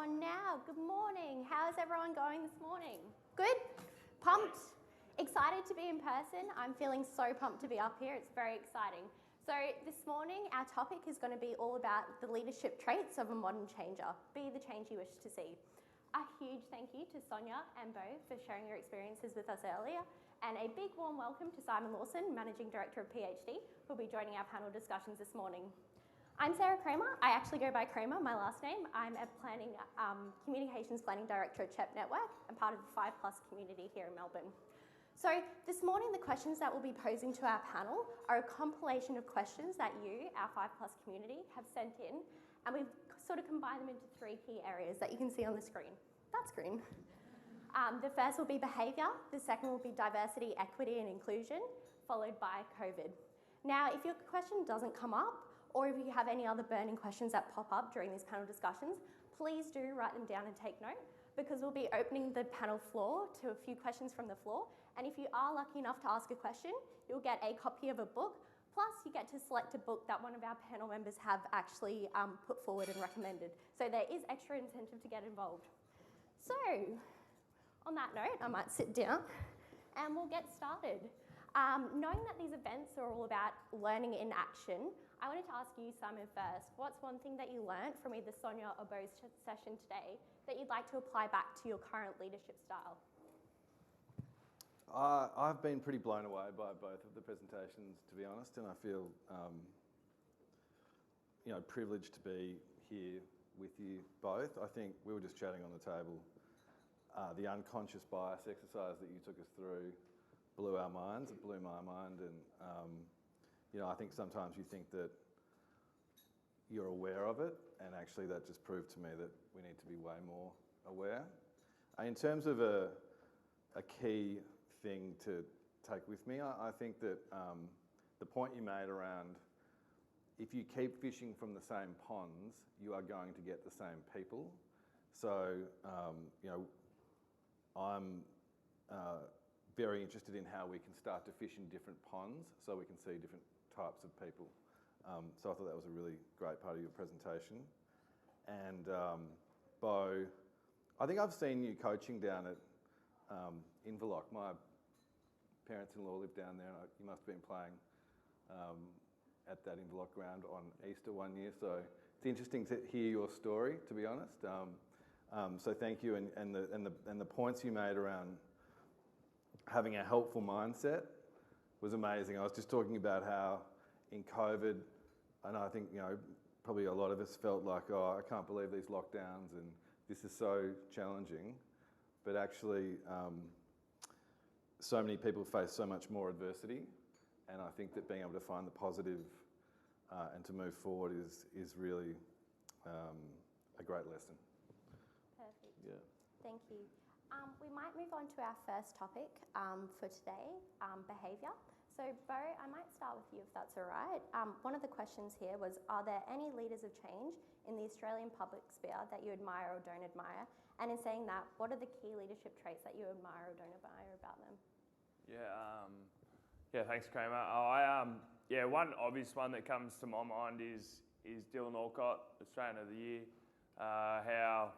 on now. Good morning. How's everyone going this morning? Good? Pumped? Excited to be in person? I'm feeling so pumped to be up here. It's very exciting. So this morning, our topic is going to be all about the leadership traits of a modern changer. Be the change you wish to see. A huge thank you to Sonia and Beau for sharing your experiences with us earlier, and a big warm welcome to Lawson, Managing Director of PhD, who'll be joining our panel discussions this morning. I'm Kramer. I actually go by Kramer, my last name. I'm a Communications Planning Director at CHEP Network and part of the 5+ community here in Melbourne. So this morning, the questions that we'll be posing to our panel are a compilation of questions that you, our 5+ community, have sent in, and we've sort of combined them into 3 key areas that you can see on the screen. That's green. The first will be behaviour, the second will be diversity, equity and inclusion, followed by COVID. Now, if your question doesn't come up, or if you have any other burning questions that pop up during these panel discussions, please do write them down and take note, because we'll be opening the panel floor to a few questions from the floor. And if you are lucky enough to ask a question, you'll get a copy of a book, plus you get to select a book that one of our panel members have actually put forward and recommended. So there is extra incentive to get involved. So, on that note, I might sit down and we'll get started. Knowing that these events are all about learning in action, I wanted to ask you, Simon, first, what's one thing that you learned from either Sonia or Beau's session today that you'd like to apply back to your current leadership style? I've been pretty blown away by both of the presentations, to be honest, and I feel privileged to be here with you both. I think we were just chatting on the table. The unconscious bias exercise that you took us through blew our minds. It blew my mind, and I think sometimes you think that you're aware of it, and actually that just proved to me that we need to be way more aware. In terms of a key thing to take with me, I think that the point you made around if you keep fishing from the same ponds, you are going to get the same people. So, I'm very interested in how we can start to fish in different ponds so we can see different types of people. So I thought that was a really great part of your presentation. And Beau, I think I've seen you coaching down at Inverloch. My parents-in-law live down there, and you must have been playing at that Inverloch ground on Easter one year. So it's interesting to hear your story, to be honest. So thank you, and the points you made around having a helpful mindset was amazing. I was just talking about how in COVID, and I think probably a lot of us felt like, oh, I can't believe these lockdowns and this is so challenging, but actually so many people face so much more adversity, and I think that being able to find the positive and to move forward is really a great lesson. Perfect. Yeah. Thank you. We might move on to our first topic for today, behaviour. So, Beau, I might start with you if that's all right. One of the questions here was, are there any leaders of change in the Australian public sphere that you admire or don't admire? And in saying that, what are the key leadership traits that you admire or don't admire about them? Yeah, thanks, Kramer. One obvious one that comes to my mind is Dylan Alcott, Australian of the Year. How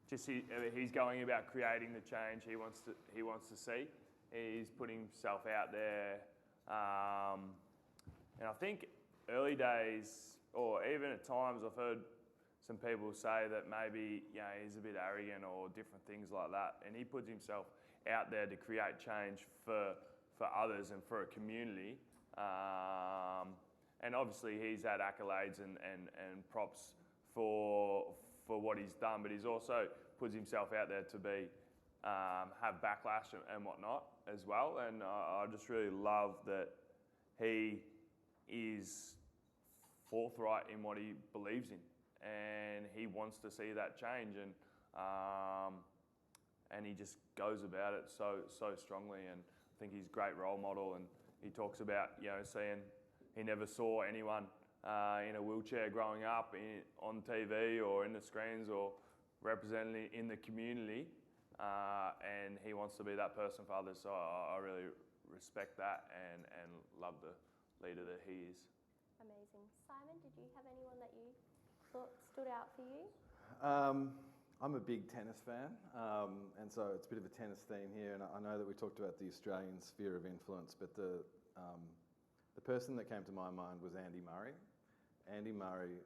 just he's going about creating the change he wants to see. He's putting himself out there, and I think early days, or even at times, I've heard some people say that maybe he's a bit arrogant or different things like that. And he puts himself out there to create change for others and for a community. And obviously he's had accolades and props for what he's done, but he's also puts himself out there to be have backlash and whatnot as well. And I just really love that he is forthright in what he believes in, and he wants to see that change, and he just goes about it so strongly. And I think he's a great role model, and he talks about seeing he never saw anyone in a wheelchair growing up on TV or in the screens or representing in the community, and he wants to be that person for others. So I really respect that and love the leader that he is. Amazing. Simon, did you have anyone that you thought stood out for you? I'm a big tennis fan, and so it's a bit of a tennis theme here. And I know that we talked about the Australian sphere of influence, but the person that came to my mind was Andy Murray. Andy Murray,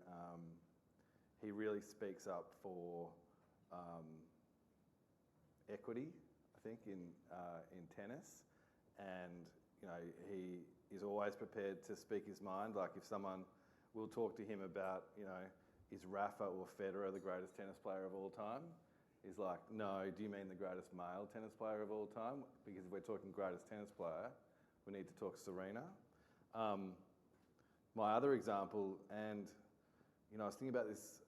he really speaks up for equity, I think, in tennis, and he is always prepared to speak his mind. Like if someone will talk to him about, is Rafa or Federer the greatest tennis player of all time? He's like, no, do you mean the greatest male tennis player of all time? Because if we're talking greatest tennis player, we need to talk Serena. My other example, and I was thinking about this,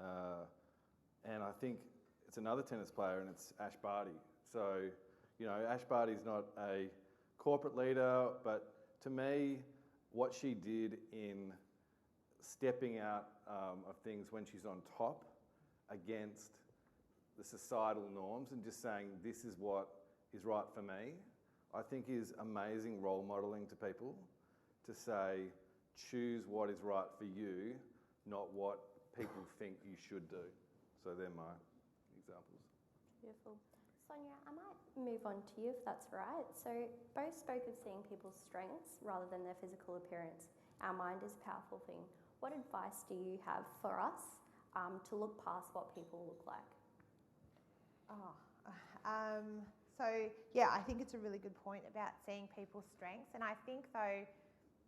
and I think it's another tennis player, and it's Ash Barty. So, Ash Barty's not a corporate leader, but to me, what she did in stepping out of things when she's on top against the societal norms and just saying, this is what is right for me, I think is amazing role modelling to people, to say, choose what is right for you, not what people think you should do. So they're my examples. Beautiful. Sonia, I might move on to you if that's right. So Beau spoke of seeing people's strengths rather than their physical appearance. Our mind is a powerful thing. What advice do you have for us to look past what people look like? I think it's a really good point about seeing people's strengths. And I think, though,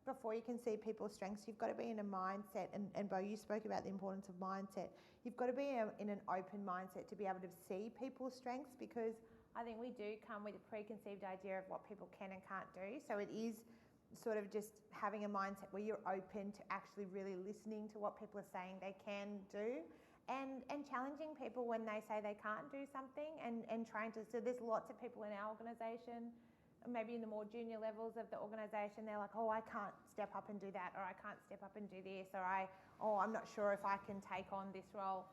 before you can see people's strengths, you've got to be in a mindset, and Beau, you spoke about the importance of mindset. You've got to be in an open mindset to be able to see people's strengths, because I think we do come with a preconceived idea of what people can and can't do. So it is sort of just having a mindset where you're open to actually really listening to what people are saying they can do, and challenging people when they say they can't do something, and trying to, so there's lots of people in our organisation, maybe in the more junior levels of the organisation, they're like, oh, I can't step up and do that, or I can't step up and do this, or I'm not sure if I can take on this role.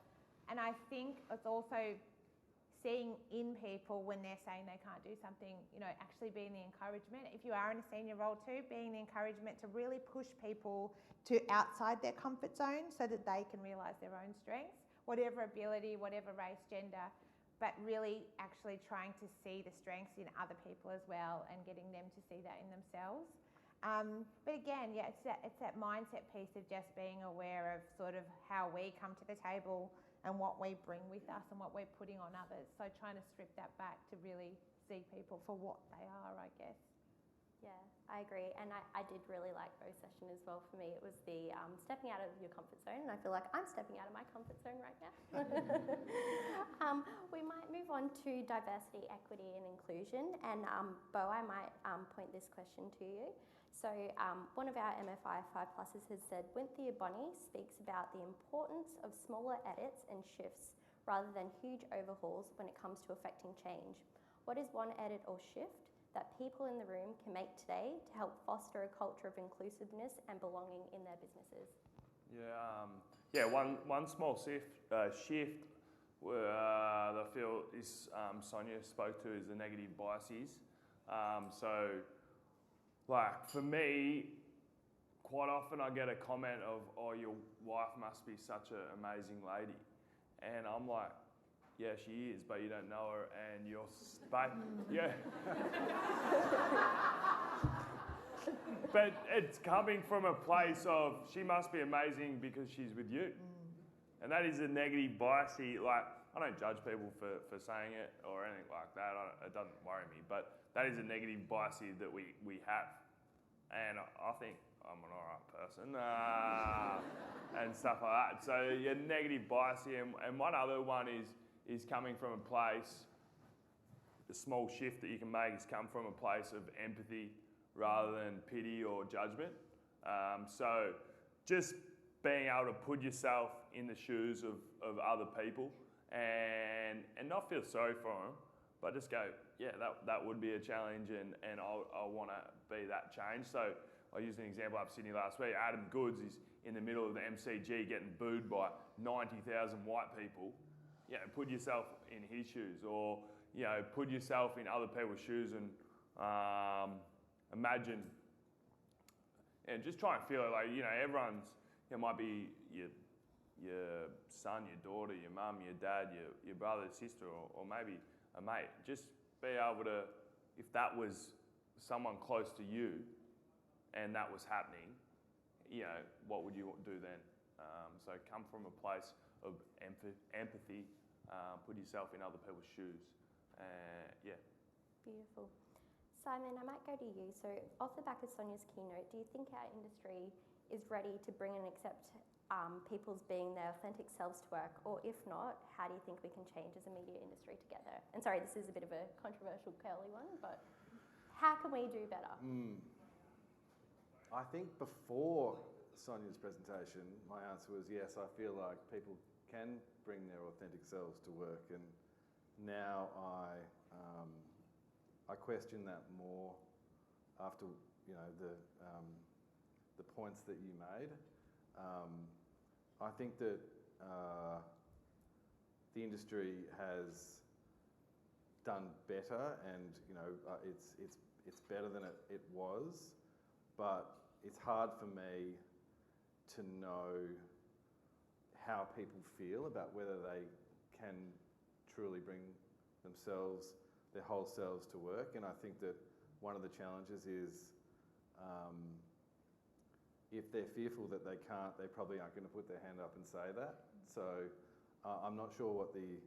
And I think it's also seeing in people when they're saying they can't do something, actually being the encouragement. If you are in a senior role too, being the encouragement to really push people to outside their comfort zone so that they can realise their own strengths, whatever ability, whatever race, gender, but really actually trying to see the strengths in other people as well and getting them to see that in themselves. But again, it's that mindset piece of just being aware of sort of how we come to the table and what we bring with us and what we're putting on others. So trying to strip that back to really see people for what they are, I guess. Yeah, I agree. And I did really like Beau's session as well. For me, it was the stepping out of your comfort zone. And I feel like I'm stepping out of my comfort zone right now. We might move on to diversity, equity and inclusion. And Beau, I might point this question to you. So one of our MFA 5+ers has said, Winthia Bonnie speaks about the importance of smaller edits and shifts rather than huge overhauls when it comes to affecting change. What is one edit or shift that people in the room can make today to help foster a culture of inclusiveness and belonging in their businesses? One small shift that I feel is Sonia spoke to is the negative biases. Like for me, quite often I get a comment of, oh, your wife must be such an amazing lady. And I'm like, yeah, she is, but you don't know her, and you're, yeah. But it's coming from a place of, she must be amazing because she's with you. And that is a negative bias. Like, I don't judge people for saying it or anything like that. It doesn't worry me, but that is a negative bias that we have. And I think I'm an alright person and stuff like that. So yeah, negative bias here. And one other one is coming from a place, the small shift that you can make is come from a place of empathy rather than pity or judgment. So just being able to put yourself in the shoes of other people and not feel sorry for them, but just go, yeah, that would be a challenge and I want to be that change. So I used an example up Sydney last week. Adam Goods is in the middle of the MCG getting booed by 90,000 white people. You know, put yourself in his shoes, or put yourself in other people's shoes and imagine, and just try and feel it. Like everyone's, might be your son, your daughter, your mum, your dad, your brother, sister, or maybe a mate. Just be able to, if that was someone close to you and that was happening, you know, what would you do then? So come from a place of empathy, put yourself in other people's shoes. Yeah. Beautiful. Simon, I might go to you. So off the back of Sonia's keynote, do you think our industry is ready to bring and accept people's being their authentic selves to work? Or if not, how do you think we can change as a media industry together? And sorry, this is a bit of a controversial curly one, but how can we do better? I think before Sonia's presentation, my answer was yes, I feel like people can bring their authentic selves to work, and now I question that more after, you know, the points that you made. I think that the industry has done better, and you know, it's better than it was, but it's hard for me to know how people feel about whether they can truly bring themselves, their whole selves to work. And I think that one of the challenges is if they're fearful that they can't, they probably aren't going to put their hand up and say that. So I'm not sure what the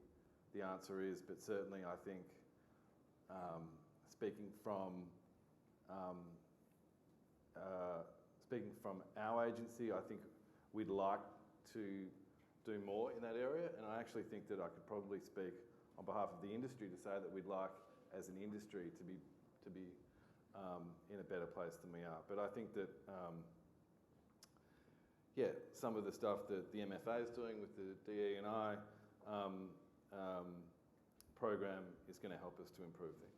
answer is, but certainly I think speaking from our agency, I think we'd like to do more in that area, and I actually think that I could probably speak on behalf of the industry to say that we'd like, as an industry, to be in a better place than we are. But I think that some of the stuff that the MFA is doing with the DE&I program is going to help us to improve things.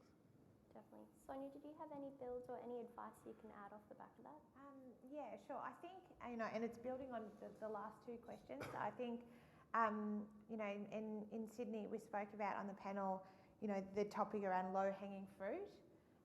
Definitely. Sonia, did you have any builds or any advice you can add off the back of that? Yeah, sure. I think, you know, and it's building on the last two questions. I think, you know, in Sydney, we spoke about on the panel, you know, the topic around low-hanging fruit.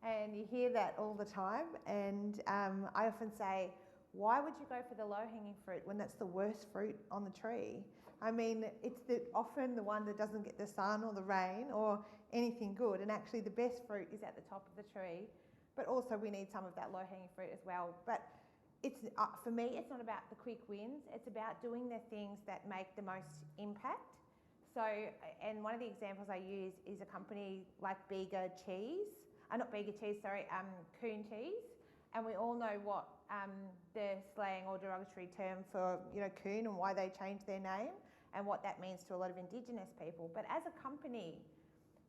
And you hear that all the time. And I often say, why would you go for the low-hanging fruit when that's the worst fruit on the tree? I mean, it's often the one that doesn't get the sun or the rain or anything good. And actually the best fruit is at the top of the tree. But also we need some of that low-hanging fruit as well. But it's for me, it's not about the quick wins. It's about doing the things that make the most impact. So, and one of the examples I use is a company like Coon Cheese. And we all know what the slang or derogatory term for, you know, Coon and why they changed their name and what that means to a lot of Indigenous people. But as a company,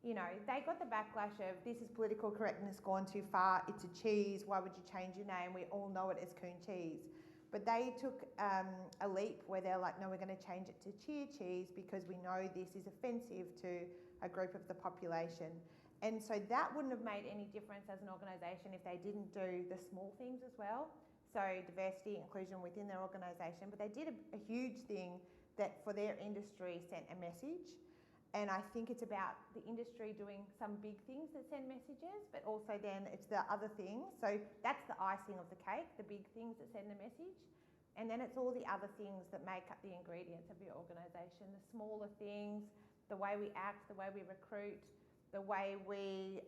you know, they got the backlash of this is political correctness gone too far, it's a cheese, why would you change your name? We all know it as Coon Cheese. But they took a leap where they're like, no, we're going to change it to Cheer Cheese because we know this is offensive to a group of the population. And so that wouldn't have made any difference as an organisation if they didn't do the small things as well. So diversity, inclusion within their organisation. But they did a huge thing that for their industry sent a message. And I think it's about the industry doing some big things that send messages, but also then it's the other things. So that's the icing of the cake, the big things that send a message. And then it's all the other things that make up the ingredients of your organisation, the smaller things, the way we act, the way we recruit, the way we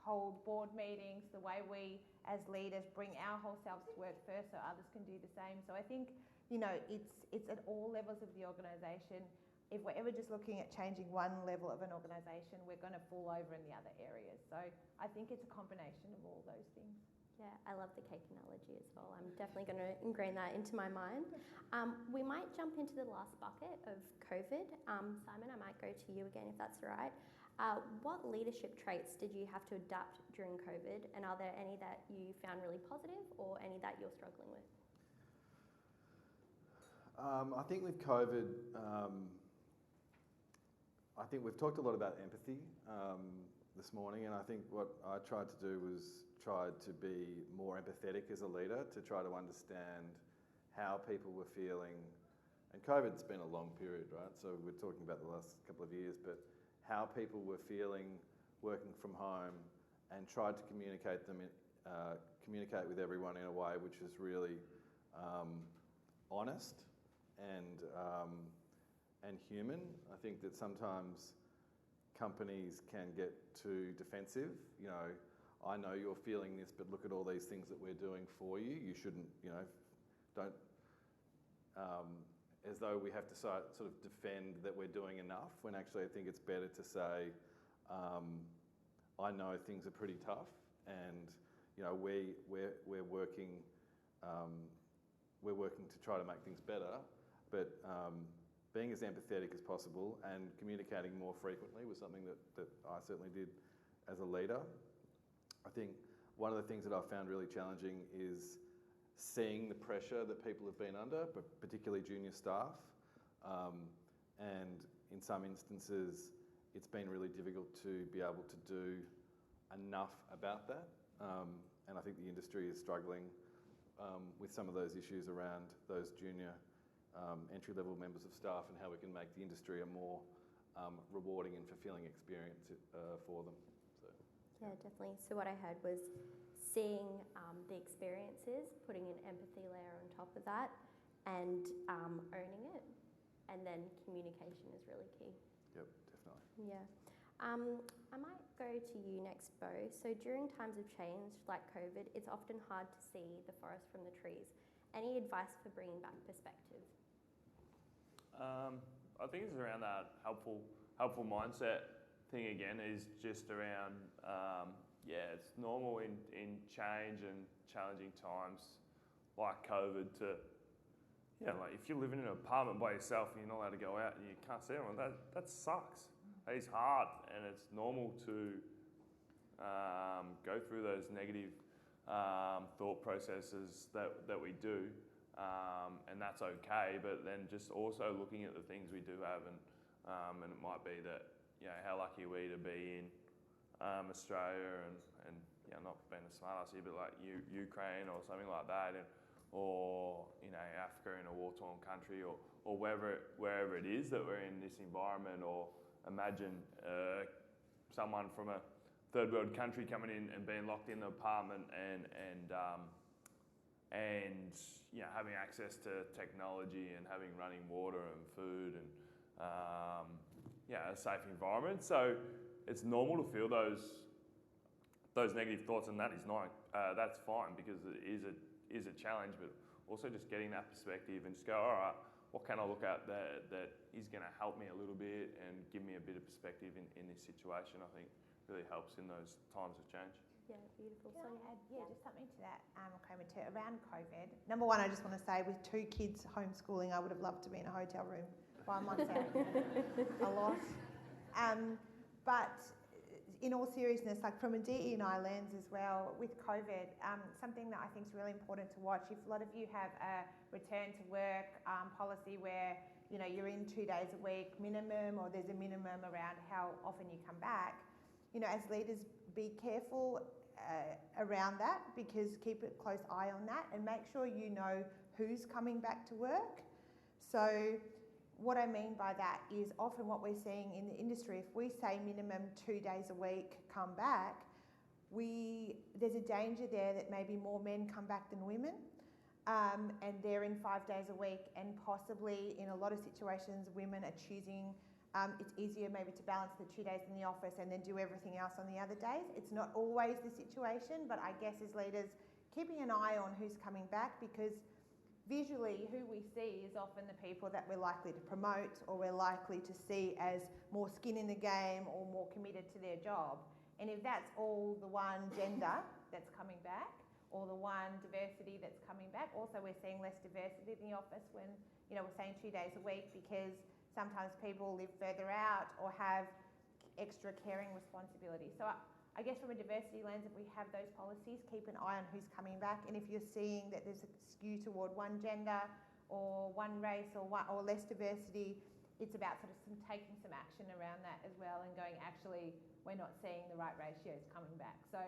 hold board meetings, the way we as leaders bring our whole selves to work first so others can do the same. So I think, you know, it's at all levels of the organisation. If we're ever just looking at changing one level of an organisation, we're going to fall over in the other areas. So I think it's a combination of all those things. Yeah, I love the cake analogy as well. I'm definitely going to ingrain that into my mind. We might jump into the last bucket of COVID. Simon, I might go to you again if that's all right. What leadership traits did you have to adapt during COVID, and are there any that you found really positive or any that you're struggling with? I think with COVID, I think we've talked a lot about empathy this morning, and I think what I tried to do was try to be more empathetic as a leader, to try to understand how people were feeling. And COVID's been a long period, right? So we're talking about the last couple of years, but how people were feeling working from home, and tried to communicate with everyone in a way which is really honest and human. I think that sometimes companies can get too defensive. You know, I know you're feeling this, but look at all these things that we're doing for you. You shouldn't, you know, don't, as though we have to sort of defend that we're doing enough, when actually I think it's better to say, I know things are pretty tough, and you know we're working to try to make things better, but being as empathetic as possible and communicating more frequently was something that I certainly did as a leader. I think one of the things that I found really challenging is seeing the pressure that people have been under, but particularly junior staff, and in some instances it's been really difficult to be able to do enough about that, and I think the industry is struggling with some of those issues around those junior entry-level members of staff, and how we can make the industry a more rewarding and fulfilling experience for them. So, yeah, definitely. So what I heard was seeing the experiences, putting an empathy layer on top of that, and owning it, and then communication is really key. Yep, definitely. Yeah. I might go to you next, Beau. So during times of change like COVID, it's often hard to see the forest from the trees. Any advice for bringing back perspective? I think it's around that helpful mindset thing again, is just around, it's normal in change and challenging times like COVID to, like if you're living in an apartment by yourself and you're not allowed to go out and you can't see anyone, that sucks. That is hard, and it's normal to go through those negative thought processes that we do. And that's okay, but then just also looking at the things we do have, and it might be that, you know, how lucky are we to be in Australia, and you know, not being a smart ass here, but like Ukraine or something like that, or you know, Africa in a war-torn country, or wherever it is that we're in this environment. Or imagine someone from a third world country coming in and being locked in the apartment, and you know, having access to technology and having running water and food and a safe environment. So it's normal to feel those negative thoughts, and that is not that's fine, because it is a challenge. But also just getting that perspective and just go, all right, what can I look at that is going to help me a little bit and give me a bit of perspective in this situation, I think really helps in those times of change. Yeah, beautiful. Can I add, just something to that, Kramer, too, around COVID. Number one, I just want to say, with 2 kids homeschooling, I would have loved to be in a hotel room by myself a lot. But in all seriousness, like from a DE&I lens as well, with COVID, something that I think is really important to watch, if a lot of you have a return to work policy where, you know, you're in 2 days a week minimum, or there's a minimum around how often you come back, you know, as leaders, be careful around that, because keep a close eye on that and make sure you know who's coming back to work. So what I mean by that is often what we're seeing in the industry, if we say minimum 2 days a week come back, there's a danger there that maybe more men come back than women, and they're in 5 days a week, and possibly in a lot of situations women are choosing, it's easier maybe to balance the 2 days in the office and then do everything else on the other days. It's not always the situation, but I guess as leaders, keeping an eye on who's coming back, because visually who we see is often the people that we're likely to promote, or we're likely to see as more skin in the game or more committed to their job. And if that's all the one gender that's coming back, or the one diversity that's coming back, also we're seeing less diversity in the office when, you know, we're saying 2 days a week, because sometimes people live further out or have extra caring responsibilities. So I guess from a diversity lens, if we have those policies, keep an eye on who's coming back. And if you're seeing that there's a skew toward one gender or one race or less diversity, it's about sort of taking some action around that as well, and going, actually, we're not seeing the right ratios coming back. So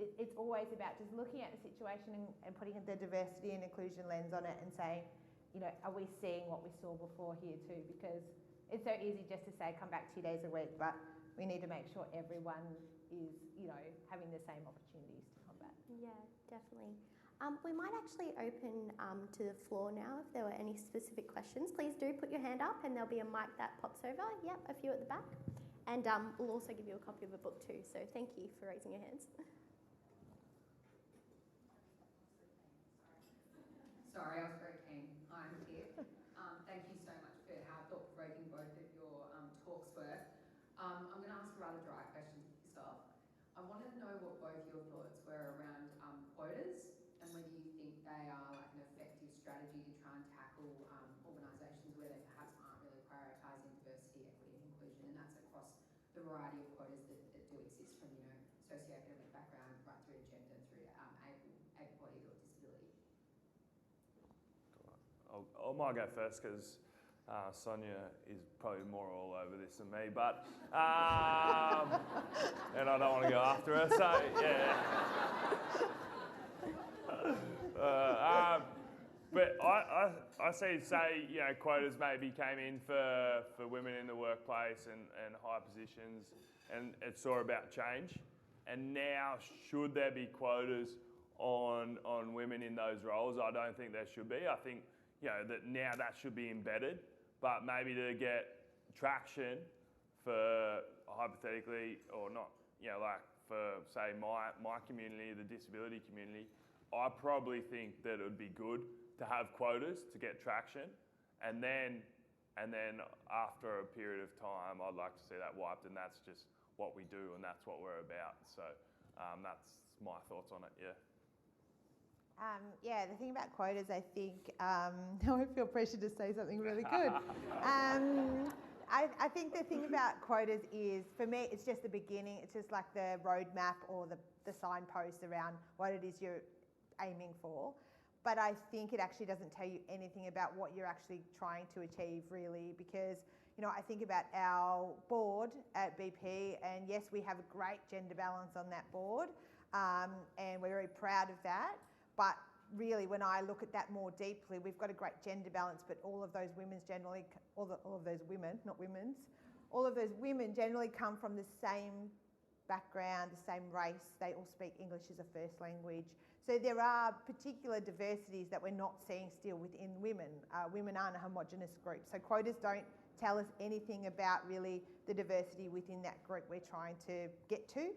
it's always about just looking at the situation and putting the diversity and inclusion lens on it, and saying, you know, are we seeing what we saw before here too? Because it's so easy just to say come back 2 days a week, but we need to make sure everyone is, you know, having the same opportunities to come back. Yeah, definitely. We might actually open to the floor now if there were any specific questions. Please do put your hand up and there'll be a mic that pops over. Yep, a few at the back. And we'll also give you a copy of a book too, so thank you for raising your hands. Sorry, I was very keen. I'm here. Thank you so much for how thought-provoking both of your talks were. I'm going to ask a rather dry question to kick us off. I wanted to know what both your thoughts were around quotas and whether you think they are like an effective strategy to try and tackle organisations where they perhaps aren't really prioritising diversity, equity and inclusion, and that's across the variety of quotas that do exist from, you know, socioeconomic background right through to gender, through to able-bodied or disability. I might go first because Sonia is probably more all over this than me, but and I don't want to go after her, so yeah. But I say, you know, quotas maybe came in for women in the workplace and high positions, and it's all about change. And now, should there be quotas on women in those roles? I don't think there should be. I think, you know, that now that should be embedded, but maybe to get traction for, hypothetically, or not, you know, like for, say, my community, the disability community, I probably think that it would be good to have quotas to get traction, and then after a period of time, I'd like to see that wiped, and that's just what we do, and that's what we're about. So that's my thoughts on it. Yeah. Yeah, the thing about quotas, I think, now I feel pressure to say something really good. I think the thing about quotas is, for me, it's just the beginning. It's just like the roadmap or the signposts around what it is you're aiming for. But I think it actually doesn't tell you anything about what you're actually trying to achieve, really, because, you know, I think about our board at BP, and yes, we have a great gender balance on that board, and we're very proud of that. But really, when I look at that more deeply, we've got a great gender balance, but all of those women generally, all of those women, not women's, all of those women generally come from the same background, the same race. They all speak English as a first language. So there are particular diversities that we're not seeing still within women. Women aren't a homogenous group. So quotas don't tell us anything about really the diversity within that group we're trying to get to.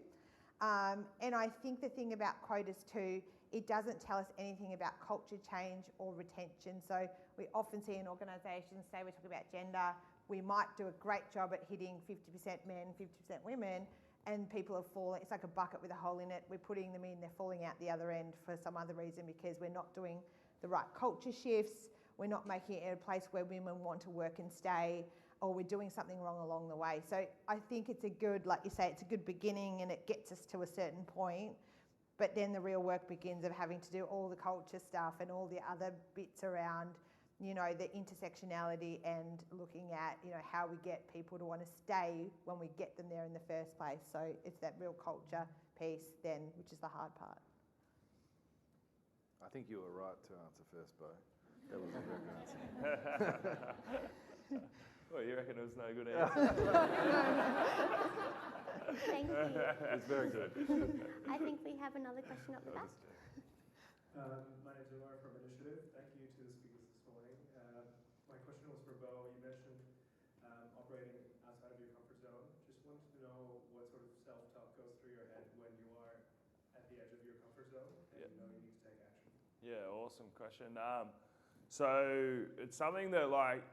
And I think the thing about quotas too, it doesn't tell us anything about culture change or retention. So we often see in organisations, say we're talking about gender, we might do a great job at hitting 50% men, 50% women, and people are falling. It's like a bucket with a hole in it. We're putting them in, they're falling out the other end for some other reason because we're not doing the right culture shifts. We're not making it a place where women want to work and stay, or we're doing something wrong along the way. So I think it's a good, like you say, it's a good beginning and it gets us to a certain point. But then the real work begins of having to do all the culture stuff and all the other bits around, you know, the intersectionality and looking at, you know, how we get people to want to stay when we get them there in the first place. So it's that real culture piece then, which is the hard part. I think you were right to answer first, Beau. That was a very good answer. Well, you reckon it was no good answer? Thank you. It's very good. I think we have another question up the back. My name is Omar from Initiative. Thank you to the speakers this morning. My question was for Beau. You mentioned operating outside of your comfort zone. Just wanted to know what sort of self-talk goes through your head when you are at the edge of your comfort zone and you know you need to take action. Yeah, awesome question. So it's something that, like,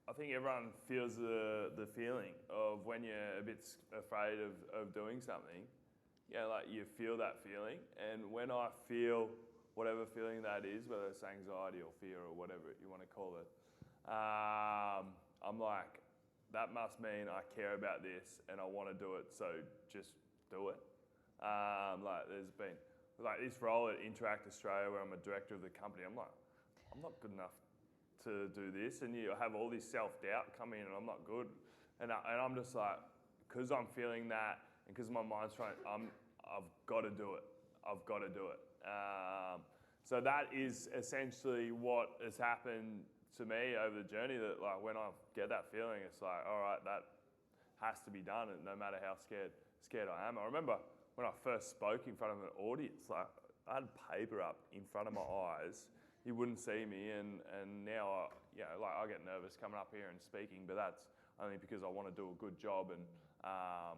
I think everyone feels the feeling of when you're a bit afraid of doing something. Yeah, like you feel that feeling. And when I feel whatever feeling that is, whether it's anxiety or fear or whatever you want to call it, I'm like, that must mean I care about this and I want to do it, so just do it. Like there's been, like this role at Interact Australia where I'm a director of the company, I'm like, I'm not good enough to do this, and you have all this self-doubt come in and I'm not good. And I'm just like, because I'm feeling that and because my mind's trying, I've got to do it. I've got to do it. So that is essentially what has happened to me over the journey, that like when I get that feeling, it's like, all right, that has to be done, and no matter how scared I am. I remember when I first spoke in front of an audience, like had paper up in front of my eyes, you wouldn't see me. And now, I get nervous coming up here and speaking, but that's only because I want to do a good job. And I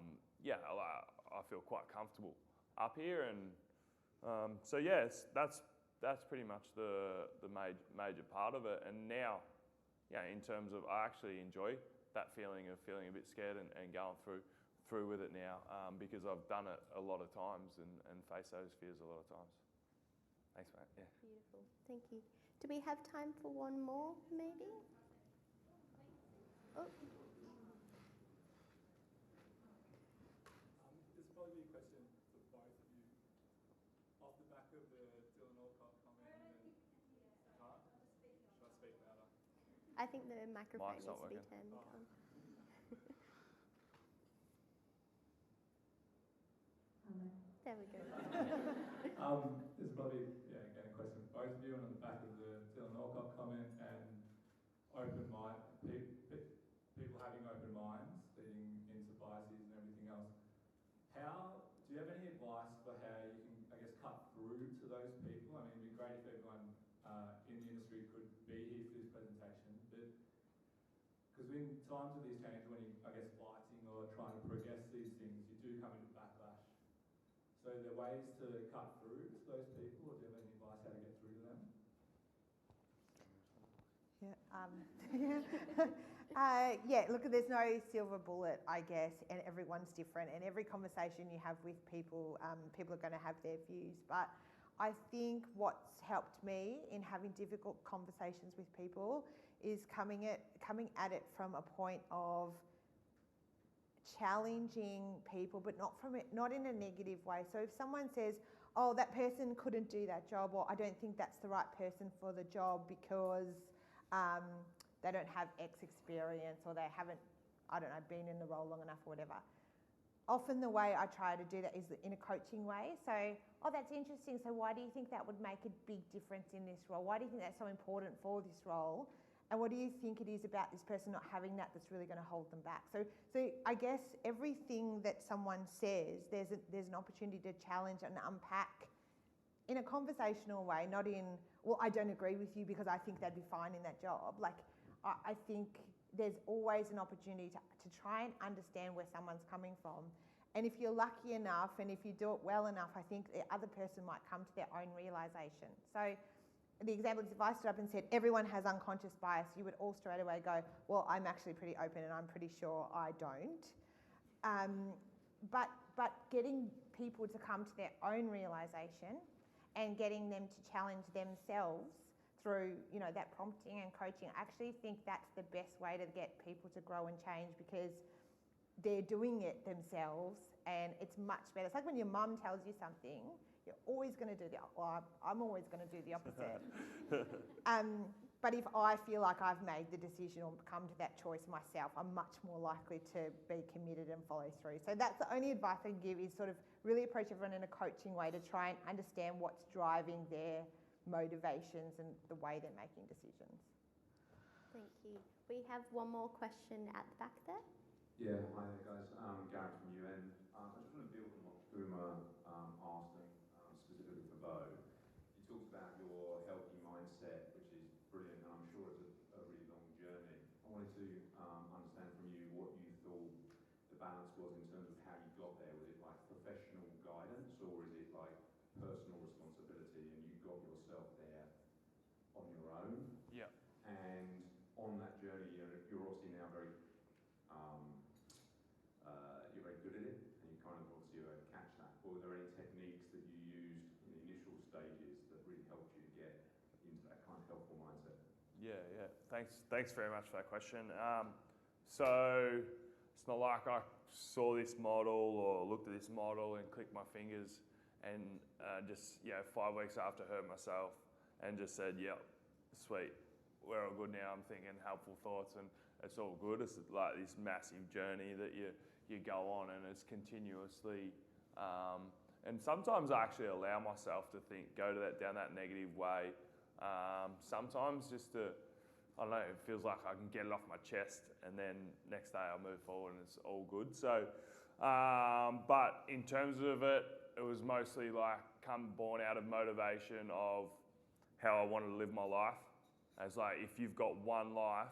feel quite comfortable up here. And so yes, that's pretty much the major part of it. And now, in terms of, I actually enjoy that feeling of feeling a bit scared and going through with it now, because I've done it a lot of times and faced those fears a lot of times. Thanks, mate. Yeah. Beautiful. Thank you. Do we have time for one more, maybe? Oh. This will probably be a question for both of you. Off the back of the Dylan Alcott comment, should I speak louder? I think the microphone Mic's needs not to be working. turned on. There we go. This is probably, again, a question for both of you, and on the back of the Dylan Alcott comment and open mind, people having open minds, leading into biases and everything else. Do you have any advice for how you can, I guess, cut through to those people? I mean, it'd be great if everyone in the industry could be here for this presentation, but because in times of these changes, when you're, I guess, fighting or trying to progress these things, you do come into backlash. So are there ways to cut through to those people, or do you have any advice how to get through to them? Look, there's no silver bullet, I guess, and everyone's different, and every conversation you have with people, people are going to have their views. But I think what's helped me in having difficult conversations with people is coming at it from a point of challenging people, but not in a negative way. So if someone says, oh, that person couldn't do that job, or I don't think that's the right person for the job because they don't have X experience, or they haven't, I don't know, been in the role long enough or whatever. Often the way I try to do that is in a coaching way. So, oh, that's interesting. So why do you think that would make a big difference in this role? Why do you think that's so important for this role? And what do you think it is about this person not having that that's really going to hold them back? So I guess everything that someone says, there's an opportunity to challenge and unpack in a conversational way, not in, well, I don't agree with you because I think they'd be fine in that job. Like, I think there's always an opportunity to try and understand where someone's coming from. And if you're lucky enough and if you do it well enough, I think the other person might come to their own realisation. So the example is if I stood up and said, everyone has unconscious bias, you would all straight away go, well, I'm actually pretty open and I'm pretty sure I don't. But getting people to come to their own realisation and getting them to challenge themselves through, that prompting and coaching, I actually think that's the best way to get people to grow and change, because they're doing it themselves and it's much better. It's like when your mum tells you something, you're always going to do I'm always going to do the opposite. But if I feel like I've made the decision or come to that choice myself, I'm much more likely to be committed and follow through. So that's the only advice I can give, is sort of really approach everyone in a coaching way to try and understand what's driving their motivations and the way they're making decisions. Thank you. We have one more question at the back there. Yeah, hi there guys. Gareth from UN. I just want to build on what Boomer asked, specifically for Beau. You talked about your healthy mindset, which is brilliant, and I'm sure it's a really long journey. I wanted to understand from you what you thought the balance was in terms of how you got there. Was it like professional guidance, or is it like personal responsibility and you got yourself there on your own? Yeah. And on that journey, you're obviously now very you're very good at it, and you kind of obviously were able to catch that. Or were there any techniques that you used in the initial stages that really helped you get into that kind of helpful mindset? Yeah. Thanks very much for that question. So it's not like I saw this model or looked at this model and clicked my fingers and just 5 weeks after heard myself and just said, yep, sweet, we're all good now. I'm thinking helpful thoughts and it's all good. It's like this massive journey that you go on, and it's continuously. And sometimes I actually allow myself to go down that negative way. Sometimes just to, I don't know, it feels like I can get it off my chest, and then next day I'll move forward and it's all good. So, but in terms of it, it was mostly like born out of motivation of how I wanted to live my life. As like, if you've got one life,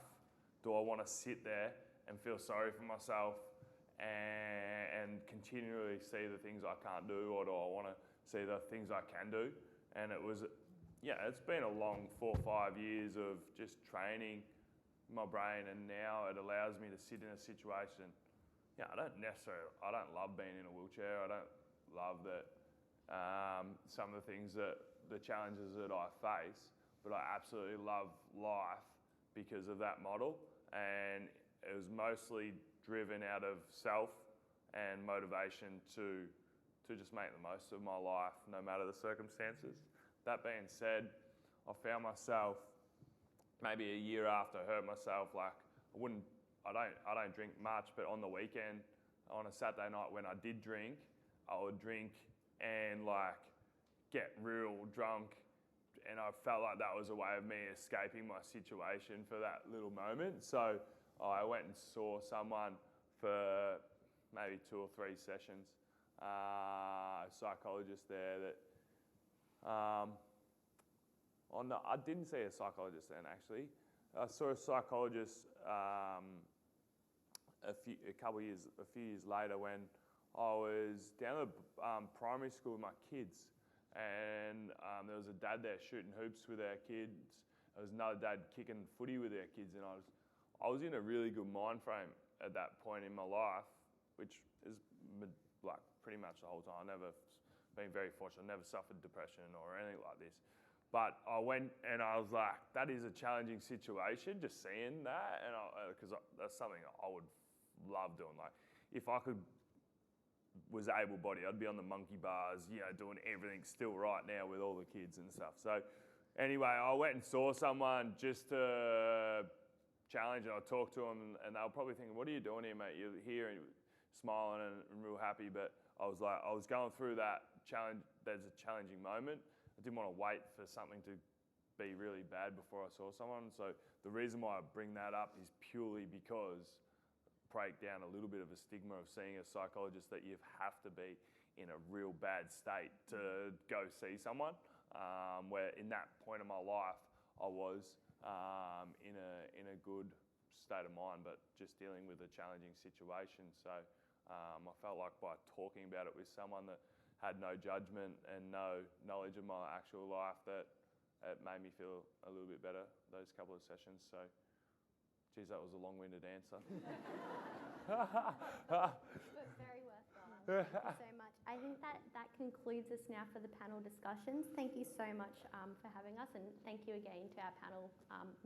do I want to sit there and feel sorry for myself and continually see the things I can't do, or do I want to see the things I can do? And it was, it's been a long 4 or 5 years of just training my brain, and now it allows me to sit in a situation. I don't love being in a wheelchair. I don't love that some of the things the challenges that I face, but I absolutely love life because of that model. And it was mostly driven out of self and motivation to just make the most of my life, no matter the circumstances. That being said, I found myself maybe a year after I hurt myself, like I don't drink much, but on the weekend, on a Saturday night when I did drink, I would drink and like get real drunk, and I felt like that was a way of me escaping my situation for that little moment. So I went and saw someone for maybe 2 or 3 sessions, a psychologist there that, I didn't see a psychologist then actually. I saw a psychologist a few years later when I was down at primary school with my kids, and there was a dad there shooting hoops with our kids. There was another dad kicking footy with our kids, and I was in a really good mind frame at that point in my life, which is like pretty much the whole time. I've never been very fortunate. I never suffered depression or anything like this. But I went and I was like, that is a challenging situation, just seeing that, and because that's something I would love doing. Like, if I was able-bodied, I'd be on the monkey bars, doing everything still right now with all the kids and stuff. So anyway, I went and saw someone just to challenge, and I talked to them, and they were probably thinking, what are you doing here, mate? You're here and smiling and real happy. But I was going through that challenge. There's a challenging moment. I didn't want to wait for something to be really bad before I saw someone. So the reason why I bring that up is purely because break down a little bit of a stigma of seeing a psychologist, that you have to be in a real bad state to go see someone. Where in that point of my life, I was in a good state of mind, but just dealing with a challenging situation. So I felt like by talking about it with someone that had no judgment and no knowledge of my actual life, that it made me feel a little bit better those couple of sessions. So, geez, that was a long-winded answer. But very worthwhile. Thank you so much. I think that concludes us now for the panel discussions. Thank you so much for having us, and thank you again to our panel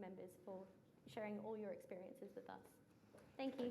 members for sharing all your experiences with us. Thank you.